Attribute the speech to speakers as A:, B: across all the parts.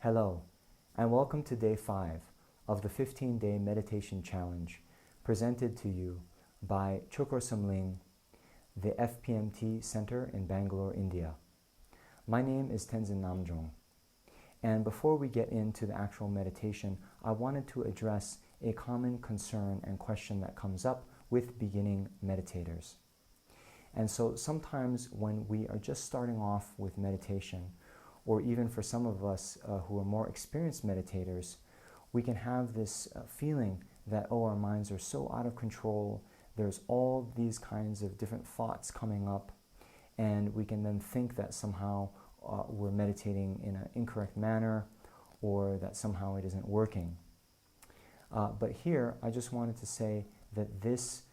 A: Hello, and welcome to Day 5 of the 15-Day Meditation Challenge presented to you by Choe Khor Sum Ling, the FPMT Center in Bangalore, India. My name is Tenzin Namjong, and before we get into the actual meditation, I wanted to address a common concern and question that comes up with beginning meditators. And so sometimes when we are just starting off with meditation, or even for some of us who are more experienced meditators, we can have this feeling that, oh, our minds are so out of control, there's all these kinds of different thoughts coming up, and we can then think that somehow we're meditating in an incorrect manner, or that somehow it isn't working. But here, I just wanted to say that this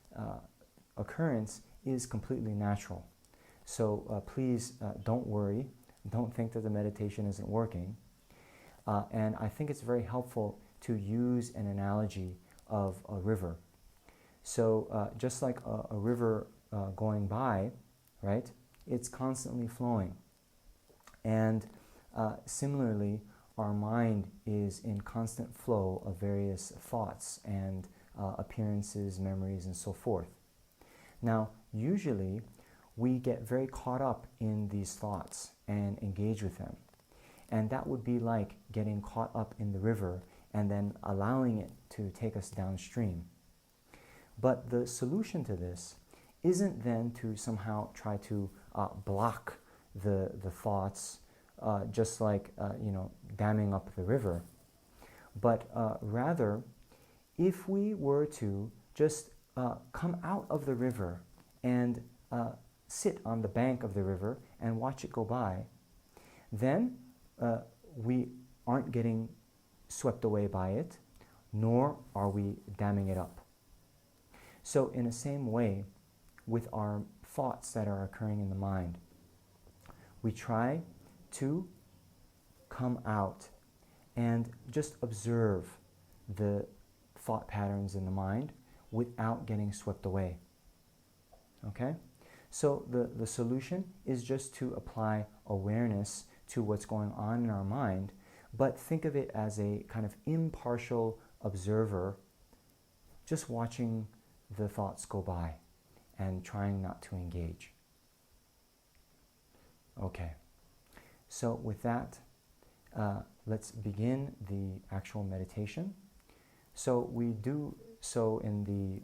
A: occurrence is completely natural. So please don't worry. Don't think that the meditation isn't working. And I think it's very helpful to use an analogy of a river. So just like a river going by, right, it's constantly flowing. And similarly, our mind is in constant flow of various thoughts and appearances, memories, and so forth. Now, usually, we get very caught up in these thoughts and engage with them. And that would be like getting caught up in the river and then allowing it to take us downstream. But the solution to this isn't then to somehow try to block the thoughts, just like damming up the river. But rather, if we were to just come out of the river and sit on the bank of the river and watch it go by, then we aren't getting swept away by it, nor are we damming it up. So in the same way, with our thoughts that are occurring in the mind, we try to come out and just observe the thought patterns in the mind without getting swept away. Okay? So the solution is just to apply awareness to what's going on in our mind, but think of it as a kind of impartial observer, just watching the thoughts go by and trying not to engage. Okay, so with that, let's begin the actual meditation. So we do so in the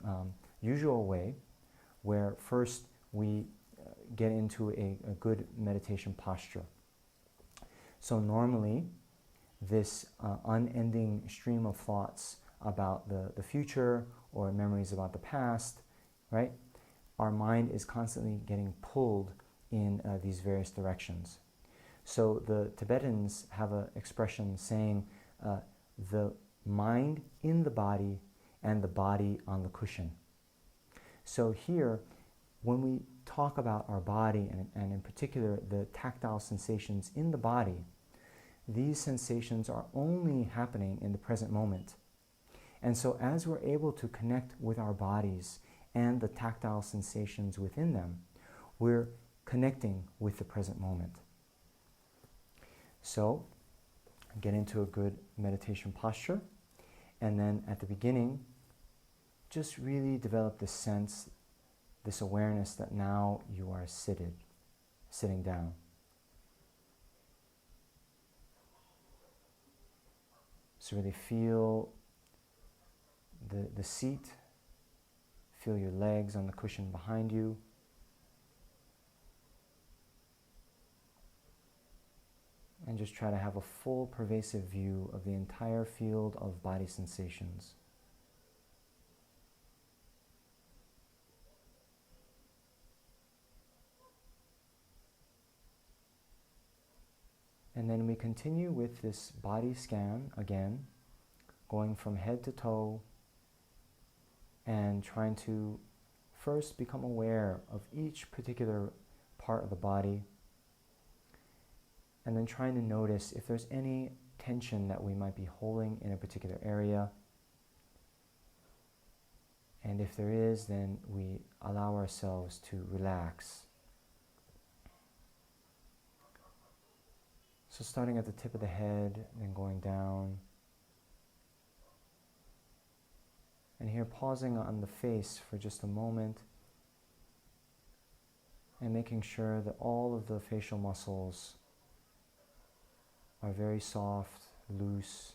A: usual way, where first we get into a good meditation posture. So normally, this unending stream of thoughts about the future or memories about the past, right? Our mind is constantly getting pulled in these various directions. So the Tibetans have an expression saying the mind in the body and the body on the cushion. So here, when we talk about our body, and in particular the tactile sensations in the body, these sensations are only happening in the present moment. And so as we're able to connect with our bodies and the tactile sensations within them, we're connecting with the present moment. So get into a good meditation posture, and then at the beginning, just really develop this sense, this awareness that now you are sitting down. So really feel the seat, feel your legs on the cushion behind you. And just try to have a full pervasive view of the entire field of body sensations. And then we continue with this body scan again, going from head to toe and trying to first become aware of each particular part of the body, and then trying to notice if there's any tension that we might be holding in a particular area. And if there is, then we allow ourselves to relax. So starting at the tip of the head, then going down. And here pausing on the face for just a moment and making sure that all of the facial muscles are very soft, loose.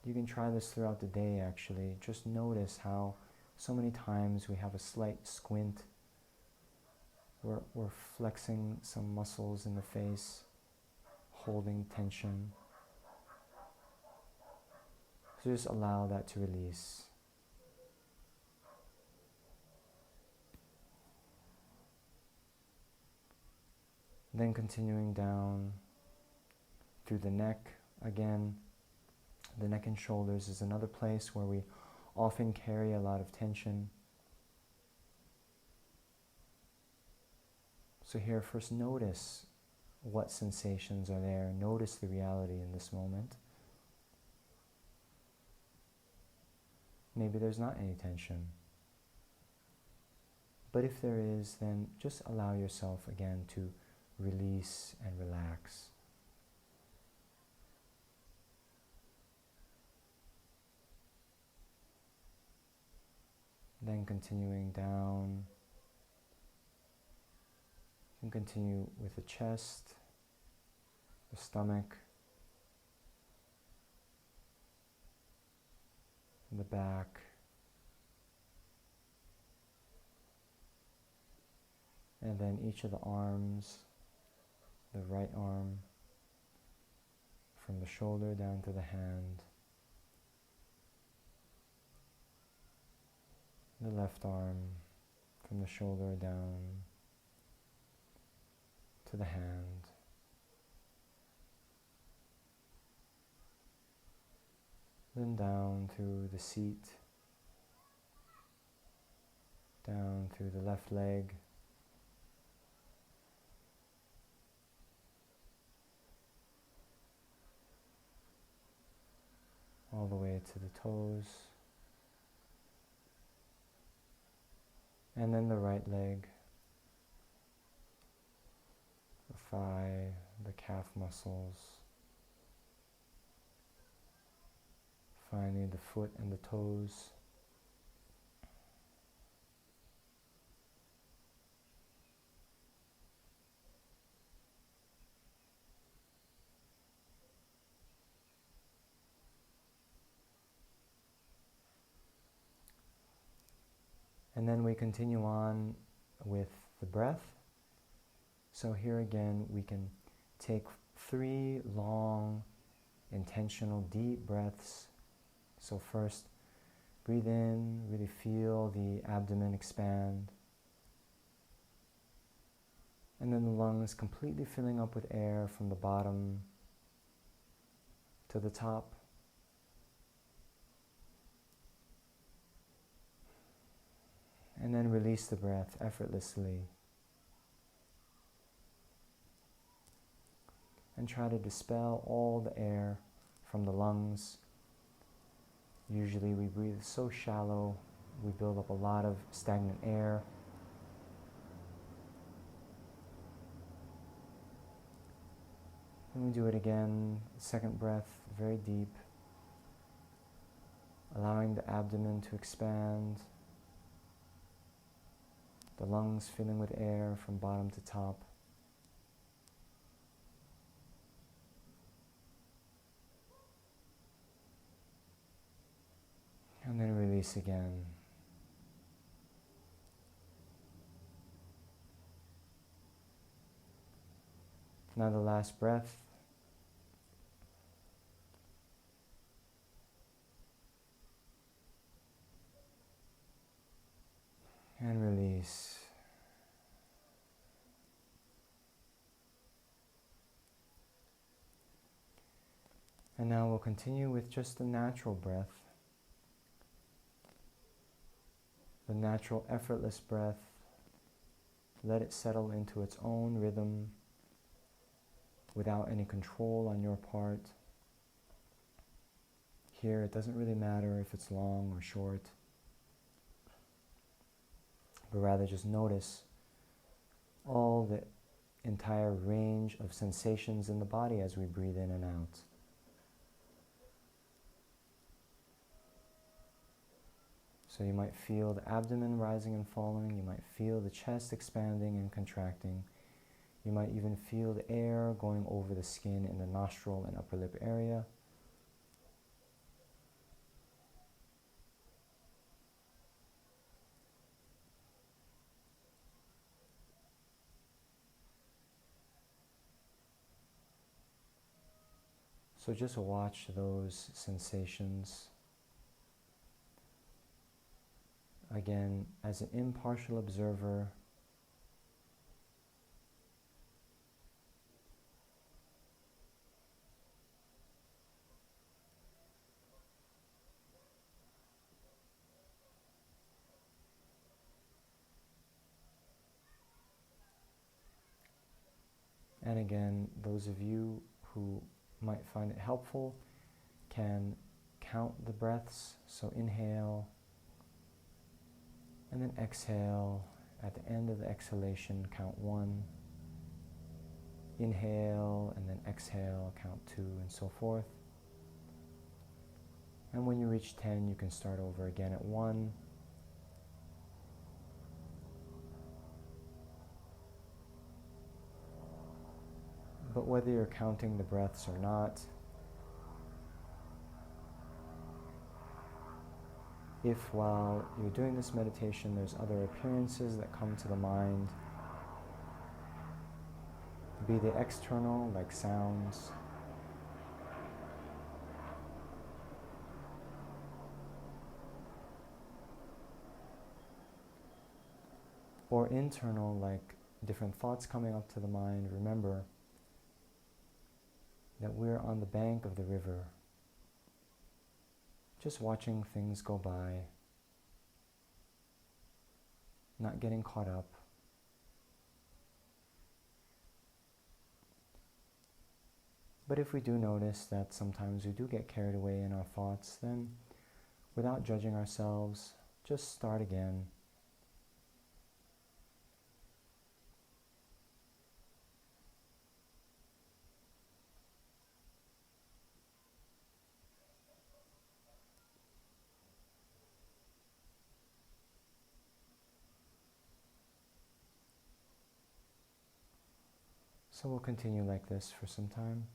A: You can try this throughout the day actually. Just notice how so many times we have a slight squint. We're flexing some muscles in the face, holding tension. So just allow that to release. Then continuing down through the neck again. The neck and shoulders is another place where we often carry a lot of tension. So here, first notice what sensations are there. Notice the reality in this moment. Maybe there's not any tension. But if there is, then just allow yourself again to release and relax. Then continuing down, you can continue with the chest, the stomach, the back, and then each of the arms, the right arm, from the shoulder down to the hand, the left arm, from the shoulder down to the hand. Then down through the seat, down through the left leg, all the way to the toes, and then the right leg, the thigh, the calf muscles, finally the foot and the toes. And then we continue on with the breath. So here again, we can take 3 long, intentional, deep breaths. So first, breathe in, really feel the abdomen expand. And then the lungs completely filling up with air from the bottom to the top. And then release the breath effortlessly. And try to dispel all the air from the lungs. Usually we breathe so shallow, we build up a lot of stagnant air. And we do it again, second breath, very deep. Allowing the abdomen to expand. The lungs filling with air from bottom to top. And then release again. Now the last breath. And release. And now we'll continue with just the natural breath. The natural, effortless breath. Let it settle into its own rhythm without any control on your part. Here, it doesn't really matter if it's long or short, but rather just notice all the entire range of sensations in the body as we breathe in and out. So you might feel the abdomen rising and falling, you might feel the chest expanding and contracting, you might even feel the air going over the skin in the nostril and upper lip area. So just watch those sensations. Again, as an impartial observer, and again, those of you who might find it helpful can count the breaths. So inhale, and then exhale. At the end of the exhalation, count 1. Inhale, and then exhale, count 2, and so forth. And when you reach 10, you can start over again at 1. But whether you're counting the breaths or not, if while you're doing this meditation there's other appearances that come to the mind, be they external, like sounds, or internal, like different thoughts coming up to the mind, remember that we're on the bank of the river, just watching things go by, not getting caught up. But if we do notice that sometimes we do get carried away in our thoughts, then without judging ourselves, just start again. So we'll continue like this for some time.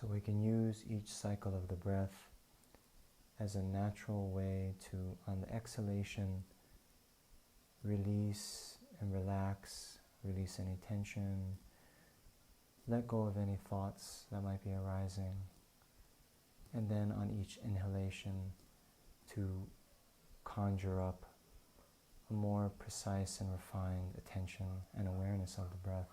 A: So we can use each cycle of the breath as a natural way to, on the exhalation, release and relax, release any tension, let go of any thoughts that might be arising, and then on each inhalation to conjure up a more precise and refined attention and awareness of the breath.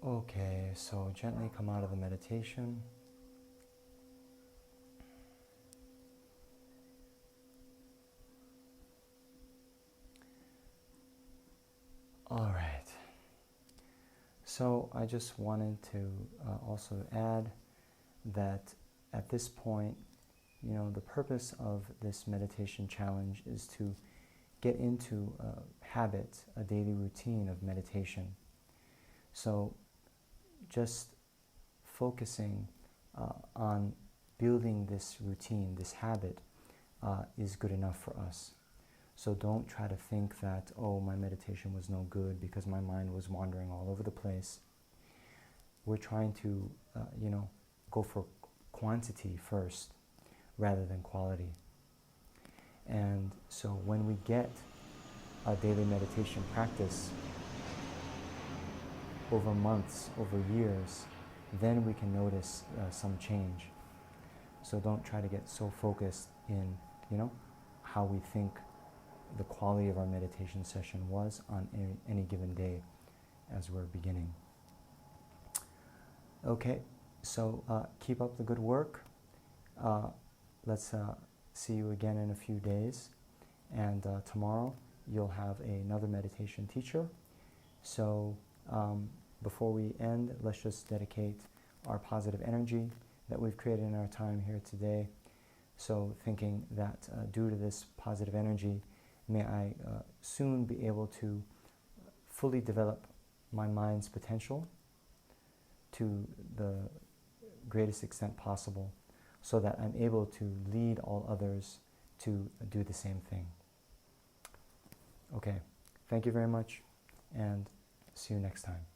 A: Okay, so gently come out of the meditation. All right. So I just wanted to also add that at this point, the purpose of this meditation challenge is to get into a habit, a daily routine of meditation. So just focusing on building this routine, this habit, is good enough for us. So don't try to think that, oh, my meditation was no good because my mind was wandering all over the place. We're trying to, go for quantity first rather than quality. And so when we get a daily meditation practice over months, over years, then we can notice some change. So don't try to get so focused in, how we think the quality of our meditation session was on any given day as we're beginning. Okay, so keep up the good work. Let's see you again in a few days. And tomorrow you'll have another meditation teacher. So before we end, let's just dedicate our positive energy that we've created in our time here today. So thinking that due to this positive energy, may I soon be able to fully develop my mind's potential to the greatest extent possible, so that I'm able to lead all others to do the same thing. Okay, thank you very much, and see you next time.